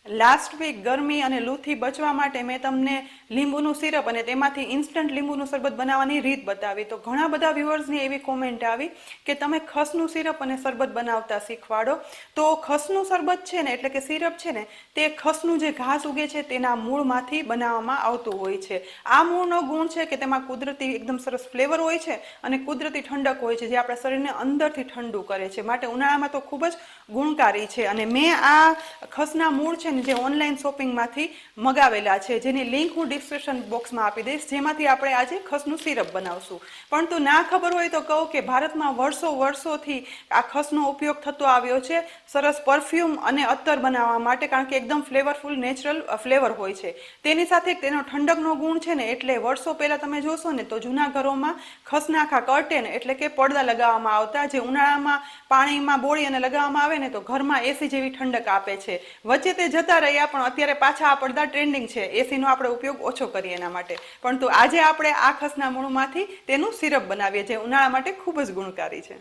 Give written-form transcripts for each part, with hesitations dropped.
Last week ગરમી અને લૂથી બચવા માટે મેં તમને લીંબુનું સિરપ અને તેમાંથી ઇન્સ્ટન્ટ લીંબુનું શરબત બનાવવાની રીત બતાવી. તો ઘણા બધા વ્યુઅર્સની એવી કોમેન્ટ આવી કે તમે ખસનું સિરપ અને શરબત બનાવતા શીખવાડો. તો ખસનું શરબત છે ને, એટલે કે સિરપ છે ને, તે ખસનું જે ઘાસ ઉગે છે તેના મૂળમાંથી બનાવવામાં આવતું હોય છે. આ મૂળનો ગુણ છે કે તેમાં કુદરતી એકદમ સરસ ફ્લેવર હોય છે અને કુદરતી ઠંડક હોય છે, જે આપણા શરીરને અંદરથી ઠંડુ કરે છે. માટે ઉનાળામાં તો ખૂબ જ ગુણકારી છે. અને મેં આ ખસના મૂળ છે ને, જે ઓનલાઈન શોપિંગમાંથી મગાવેલા છે, જેની લિંક હું ડિસ્ક્રિપ્શન બોક્સમાં આપી દઈશ, જેમાંથી આપણે આજે ખસનું સિરપ બનાવશું. પરંતુ ના ખબર હોય તો કહું કે ભારતમાં વર્ષોથી આ ખસનો ઉપયોગ થતો આવ્યો છે સરસ પરફ્યુમ અને અત્તર બનાવવા માટે, કારણ કે એકદમ ફ્લેવરફુલ નેચરલ ફ્લેવર હોય છે. તેની સાથે તેનો ઠંડકનો ગુણ છે ને, એટલે વર્ષો પહેલાં તમે જોશો ને તો જૂના ઘરોમાં ખસના આખા કર્ટેન એટલે કે પડદા લગાવવામાં આવતા, જે ઉનાળામાં પાણીમાં બોળી અને લગાવવામાં આવે ને તો ઘરમાં એસી જેવી ઠંડક આપે છે. વચ્ચે તે જતા રહ્યા, પણ અત્યારે પાછા આ પડદા ટ્રેન્ડિંગ છે. એસીનો આપણે ઉપયોગ ઓછો કરીએ એના માટે. પરંતુ આજે આપણે આ ખસના મૂળમાંથી તેનું સિરપ બનાવીએ, જે ઉનાળા માટે ખૂબ જ ગુણકારી છે.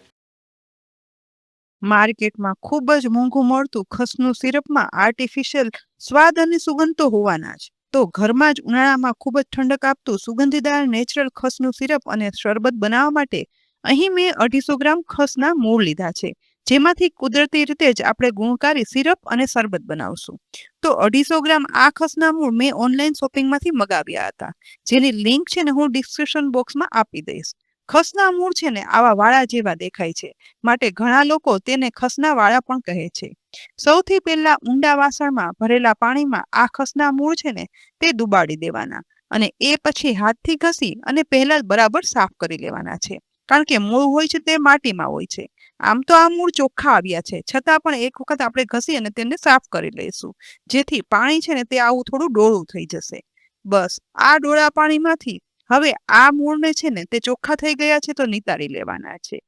માર્કેટમાં ખૂબ જ મોંઘું મળતું ખસનું સિરપમાં આર્ટિફિશિયલ સ્વાદ અને સુગંધ તો હોવાના જ. તો ઘરમાં જ ઉનાળામાં ખૂબ જ ઠંડક આપતું સુગંધીદાર નેચરલ ખસનું સિરપ અને શરબત બનાવવા માટે અહીં મેં 250 ગ્રામ ખસના મૂળ લીધા છે, જેમાંથી કુદરતી રીતે જ આપણે ગુણકારી સિરપ અને શરબત બનાવશું. તો 250 ગ્રામ આ ખસના મૂળ મેં ઓનલાઈન શોપિંગમાંથી મગાવ્યા હતા, જેની લિંક છે ને હું ડિસ્ક્રિપ્શન બોક્સમાં આપી દઈશ. ખસના મૂળ છે ને આવા વાળા જેવા દેખાય છે, માટે ઘણા લોકો તેને ખસના વાળા પણ કહે છે. સૌથી પહેલા ઊંડા વાસણમાં ભરેલા પાણીમાં આ ખસના મૂળ છે ને તે ડુબાડી દેવાના, અને એ પછી હાથથી ઘસી અને પહેલા બરાબર સાફ કરી લેવાના છે, કારણ કે મૂળ હોય છે તે માટીમાં હોય છે. આમ તો આ મૂળ ચોખ્ખા આવ્યા છે, છતાં પણ એક વખત આપણે ઘસી અને તેને સાફ કરી લઈશું, જેથી પાણી છે ને તે આવું થોડું ડોળું થઈ જશે. બસ આ ડોળા પાણીમાંથી હવે આ મૂળને છે ને તે ચોખ્ખા થઈ ગયા છે તો નિતારી લેવાના છે.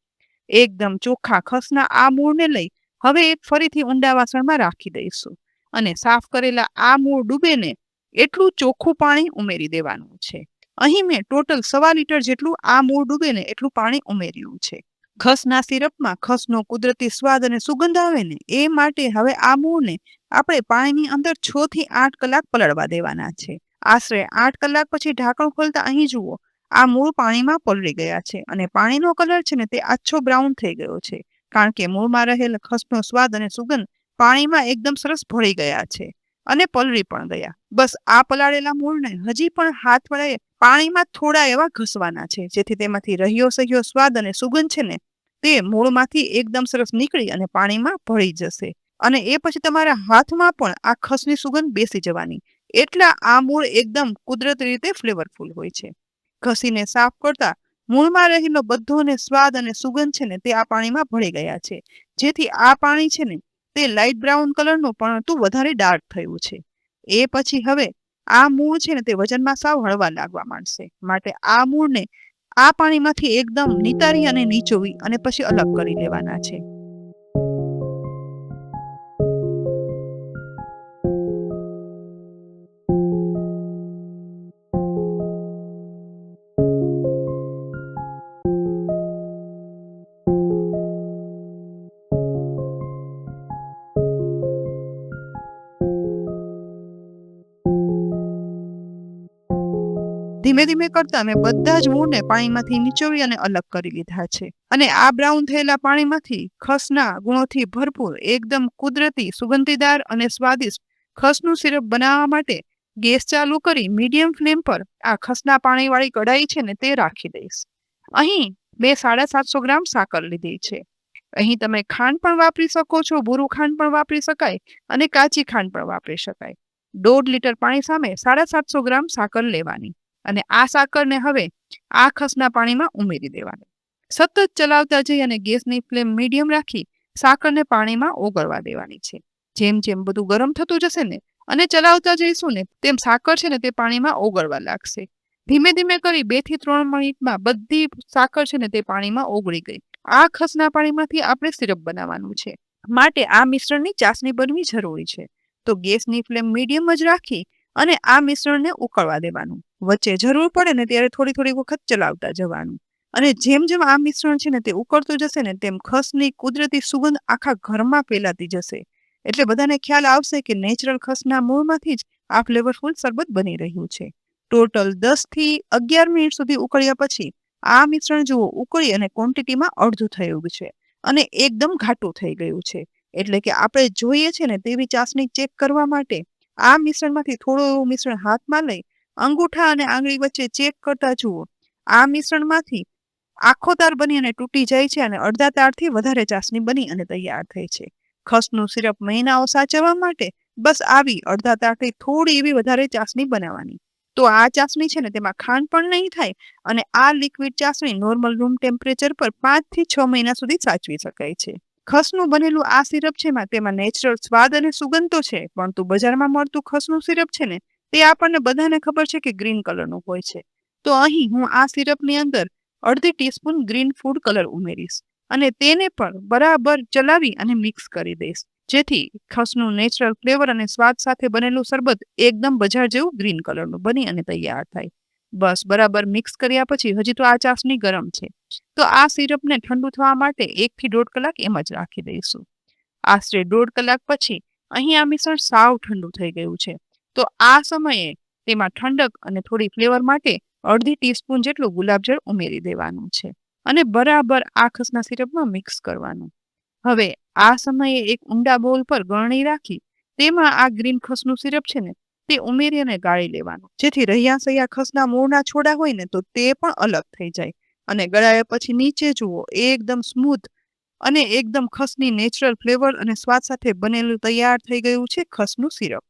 એકદમ ચોખ્ખા ખસના આ મૂળને લઈ હવે એક ફરીથી ઊંડા વાસણમાં રાખી દઈશું, અને સાફ કરેલા આ મૂળ ડૂબે ને એટલું ચોખ્ખું પાણી ઉમેરી દેવાનું છે. અહીં મેં ટોટલ 1.25 લીટર જેટલું આ મૂળ ડૂબે ને એટલું પાણી ઉમેર્યું છે. ખસના સિરપમાં ખસનો કુદરતી સ્વાદ અને સુગંધ આવે ને એ માટે હવે આ મૂળને આપણે પાણીની અંદર 6 થી 8 કલાક પલળવા દેવાના છે. આશરે 8 કલાક પછી ઢાંકણ ખોલતા અહીં જુઓ, આ મૂળ પાણીમાં પલળી ગયા છે અને પાણીનો કલર છે ને તે આછો બ્રાઉન થઈ ગયો છે, કારણ કે મૂળમાં રહેલ ખસનો સ્વાદ અને સુગંધ પાણીમાં એકદમ સરસ ભળી ગયા છે અને પલળી પણ ગયા. બસ આ પલાળેલા મૂળને હજી પણ હાથ વડે પાણીમાં થોડા એવા ઘસવાના છે, જેથી તેમાંથી રહ્યો સહ્યો સ્વાદ અને સુગંધ છે ને તે મૂળમાંથી એકદમ સરસ નીકળી અને પાણીમાં ભળી જશે. અને એ પછી તમારા હાથમાં પણ આ ખસની સુગંધ બેસી જવાની. એટલા આ મૂળ એકદમ કુદરતી રીતે ફ્લેવરફુલ હોય છે. ઘસીને સાફ કરતા મૂળમાં રહેલો બધો ને સ્વાદ અને સુગંધ છે ને તે આ પાણીમાં ભળી ગયા છે, જેથી આ પાણી છે ને તે લાઇટ બ્રાઉન કલરનું પરંતુ વધારે ડાર્ક થયું છે. એ પછી હવે આ મૂળ છે ને તે વજનમાં સાવ હળવા લાગવા માંડશે, માટે આ મૂળને આ પાણીમાંથી એકદમ નિતારી અને નીચોવી અને પછી અલગ કરી લેવાના છે. ધીમે ધીમે કરતા મેં બધા જ મૂળને પાણીમાંથી નીચોવી અને અલગ કરી લીધા છે. અને આ બ્રાઉન થયેલા પાણીમાંથી ખસના ગુણોથી ભરપૂર એકદમ કુદરતી સુગંધીદાર અને સ્વાદિષ્ટ ખસનું સિરપ બનાવવા માટે ગેસ ચાલુ કરી મીડિયમ ફ્લેમ પર આ ખસના પાણીવાળી કઢાઈ છે ને તે રાખી દઈશ. અહીં મેં 750 ગ્રામ સાકર લીધી છે. અહીં તમે ખાંડ પણ વાપરી શકો છો, ભૂરું ખાંડ પણ વાપરી શકાય અને કાચી ખાંડ પણ વાપરી શકાય. 1.5 લીટર પાણી સામે 750 ગ્રામ સાકર લેવાની, અને આ સાકરને હવે આ ખસના પાણીમાં ઉમેરી દેવાની. સતત ચલાવતા જઈ અને ગેસની ફ્લેમ મીડિયમ રાખી સાકરને પાણીમાં ઓગળવા દેવાની છે. જેમ જેમ બધું ગરમ થતું જશે ને અને ચલાવતા જઈશું ને તેમ સાકર છે ને તે પાણીમાં ઓગળવા લાગશે. ધીમે ધીમે કરી 2 થી 3 મિનિટમાં બધી સાકર છે ને તે પાણીમાં ઓગળી ગઈ. આ ખસના પાણીમાંથી આપણે સિરપ બનાવવાનું છે, માટે આ મિશ્રણની ચાસણી બનવી જરૂરી છે. તો ગેસની ફ્લેમ મીડિયમ જ રાખી અને આ મિશ્રણને ઉકળવા દેવાનું. વચ્ચે જરૂર પડે ને ત્યારે થોડી થોડી વખત ચલાવતા જવાનું. અને જેમ જેમ આ મિશ્રણ છે ને તે ઉકળતું જશે ને તેમ ખસની કુદરતી સુગંધ આખા ઘરમાં ફેલાતી જશે. એટલે બધાને ખ્યાલ આવશે કે નેચરલ ખસના મૂળમાંથી જ આ ફ્લેવરફુલ શરબત બની રહ્યું છે. ટોટલ 10 થી 11 મિનિટ સુધી ઉકળ્યા પછી આ મિશ્રણ જુઓ ઉકળી અને ક્વોન્ટિટીમાં અડધું થયું છે અને એકદમ ઘાટું થઈ ગયું છે. એટલે કે આપણે જોઈએ છે ને તેવી ચાસણી ચેક કરવા માટે આ મિશ્રણમાંથી થોડું એવું મિશ્રણ હાથમાં લઈ અંગૂઠા અને આંગળી વચ્ચે ચેક કરતા જુઓ. આ મિશ્રણમાંથી આખો તાર બની અને તૂટી જાય છે અને અડધા તારથી વધારે ચાસણી બની અને તૈયાર થઈ છે. ખસનું સિરપ મહિનાઓ સાચવવા માટે બસ આવી અડધા તારથી થોડી એવી વધારે ચાસણી બનાવવાની. તો આ ચાસણી છે ને તેમાં ખાંડ પણ નહીં થાય અને આ લિક્વિડ ચાસણી નોર્મલ રૂમ ટેમ્પરેચર પર 5 થી 6 મહિના સુધી સાચવી શકાય છે. ખસનું બનેલું આ સિરપ છે તેમાં નેચરલ સ્વાદ અને સુગંધ તો છે, પરંતુ બજારમાં મળતું ખસનું સિરપ છે ને તે આપણને બધાને ખબર છે કે ગ્રીન કલરનું હોય છે. તો અહીં હું આ સિરપની અંદર અડધી ટીસ્પૂન ગ્રીન ફૂડ કલર ઉમેરીશ અને તેને પણ બરાબર ચલાવી અને મિક્સ કરી દઈશ, જેથી ખસનું નેચરલ ફ્લેવર અને સ્વાદ સાથે બનેલું શરબત એકદમ બજાર જેવું ગ્રીન કલરનું બની અને તૈયાર થાય. બસ બરાબર મિક્સ કર્યા પછી હજી તો આ ચાસણી ગરમ છે, તો આ સિરપને ઠંડુ થવા માટે 1 થી 1.5 કલાક એમ જ રાખી દઈશું. આશરે 1.5 કલાક પછી અહીં આ મિશ્રણ સાવ ઠંડુ થઈ ગયું છે. તો આ સમયે તેમાં ઠંડક અને થોડી ફ્લેવર માટે અડધી ટીસ્પૂન જેટલું ગુલાબજળ ઉમેરી દેવાનું છે અને બરાબર આ ખસના સિરપમાં મિક્સ કરવાનું. હવે આ સમયે એક ઊંડા બોલ પર ગળણી રાખી તેમાં આ ગ્રીન ખસનું સિરપ છે ને તે ઉમેરી અને ગાળી લેવાનું, જેથી રહ્યા સયા ખસના મૂળના છોડા હોય ને તો તે પણ અલગ થઈ જાય અને ગળાયા પછી નીચે જુઓ એકદમ સ્મૂથ અને એકદમ ખસની નેચરલ ફ્લેવર અને સ્વાદ સાથે બનેલું તૈયાર થઈ ગયું છે ખસનું સિરપ.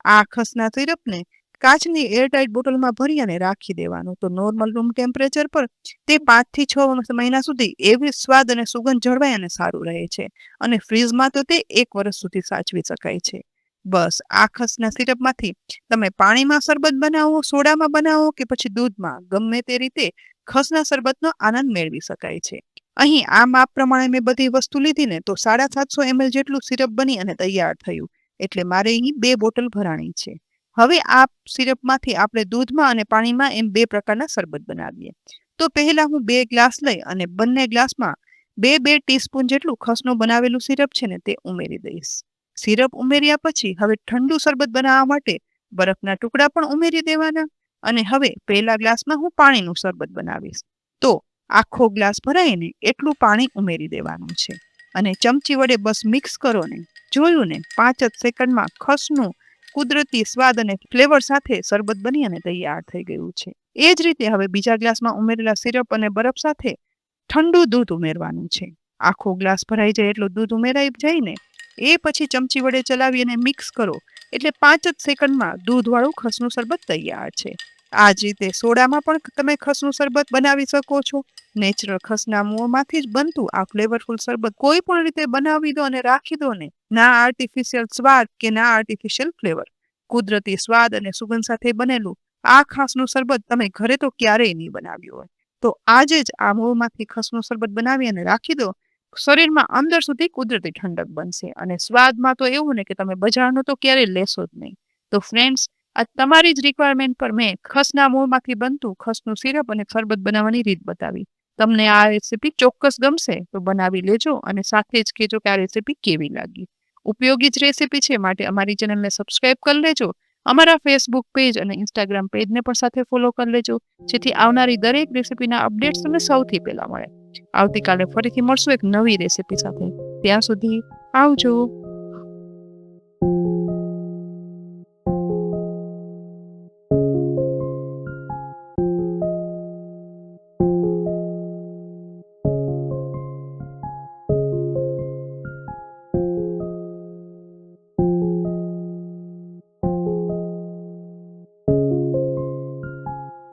આ ખસના સિરપને કાચની એરટાઇટ બોટલમાં ભરી અને રાખી દેવાનું. તો નોર્મલ રૂમ ટેમ્પરેચર પર તે 5 થી 6 મહિના સુધી એવી સ્વાદ અને સુગંધ જળવાય અને સારું રહે છે અને ફ્રીઝમાં તો તે 1 વર્ષ સુધી સાચવી શકાય છે. બસ આ ખસના સિરપમાંથી તમે પાણીમાં શરબત બનાવો, સોડામાં બનાવો કે પછી દૂધમાં, ગમે તે રીતે ખસના શરબતનો આનંદ મેળવી શકાય છે. અહીં આ માપ પ્રમાણે મેં બધી વસ્તુ લીધી ને તો 750 ml જેટલું સિરપ બની અને તૈયાર થયું. એટલે મારે અહીં 2 બોટલ ભરાણી છે. હવે આ સિરપમાંથી આપણે દૂધમાં અને પાણીમાં એમ 2 પ્રકારના શરબત બનાવીએ. તો પહેલા હું 2 ગ્લાસ લઈ અને બંને ગ્લાસમાં 2 ટીસ્પૂન જેટલું ખસનું બનાવેલું સિરપ છે ને તે ઉમેરી દઈશ. સિરપ ઉમેર્યા પછી હવે ઠંડુ શરબત બનાવવા માટે બરફના ટુકડા પણ ઉમેરી દેવાના અને હવે પહેલા ગ્લાસમાં હું પાણીનું શરબત બનાવીશ. તો આખો ગ્લાસ ભરાઈને એટલું પાણી ઉમેરી દેવાનું છે અને ચમચી વડે બસ મિક્સ કરો ને. જોયું ને 5 જ સેકન્ડમાં ખસનું કુદરતી સ્વાદ અને ફ્લેવર સાથે શરબત બની અને તૈયાર થઈ ગયું છે. એ જ રીતે હવે બીજા ગ્લાસમાં ઉમેરેલા સિરપ અને બરફ સાથે ઠંડુ દૂધ ઉમેરવાનું છે. આખો ગ્લાસ ભરાઈ જાય એટલું દૂધ ઉમેરાઈ જાય ને એ પછી ચમચી વડે ચલાવી અને મિક્સ કરો એટલે 5 જ સેકન્ડમાં દૂધવાળું ખસનું શરબત તૈયાર છે. આ જ રીતે સોડામાં પણ તમે ખસનું શરબત બનાવી શકો છો. નેચરલ ખસના મૂળમાંથી જ બનતું આ ફ્લેવરફુલ શરબત કોઈ પણ રીતે બનાવી દો અને રાખી દો ને, ના આર્ટિફિશિયલ સ્વાદ કે ના આર્ટિફિશિયલ ફ્લેવર, કુદરતી સ્વાદ અને સુગંધ સાથે બનેલું આ ખાસનું શરબત તમે ઘરે તો ક્યારેય નહીં બનાવ્યું હોય. તો આજે જ આ મૂળમાંથી ખસનું શરબત બનાવી અને રાખી દો. શરીરમાં અંદર સુધી કુદરતી ઠંડક બનશે અને સ્વાદમાં તો એવું ને કે તમે બજારનું તો ક્યારેય લેશો જ નહીં. તો ફ્રેન્ડ્સ, આ તમારી જ રિક્વાયરમેન્ટ પર મેં ખસના મૂળમાંથી બનતું ખસનું સિરપ અને શરબત બનાવવાની રીત બતાવી. તમને આ રેસીપી ચોક્કસ ગમશે તો બનાવી લેજો અને સાથે જ કહેજો કે આ રેસીપી કેવી લાગી. ઉપયોગી જ રેસીપી છે માટે અમારી ચેનલને સબસ્ક્રાઇબ કરી લેજો. અમારા ફેસબુક પેજ અને ઇન્સ્ટાગ્રામ પેજને પણ સાથે ફોલો કરી લેજો, જેથી આવનારી દરેક રેસીપીના અપડેટ્સ તમને સૌથી પહેલા મળે. આવતીકાલે ફરીથી મળશું એક નવી રેસીપી સાથે. ત્યાં સુધી આવજો.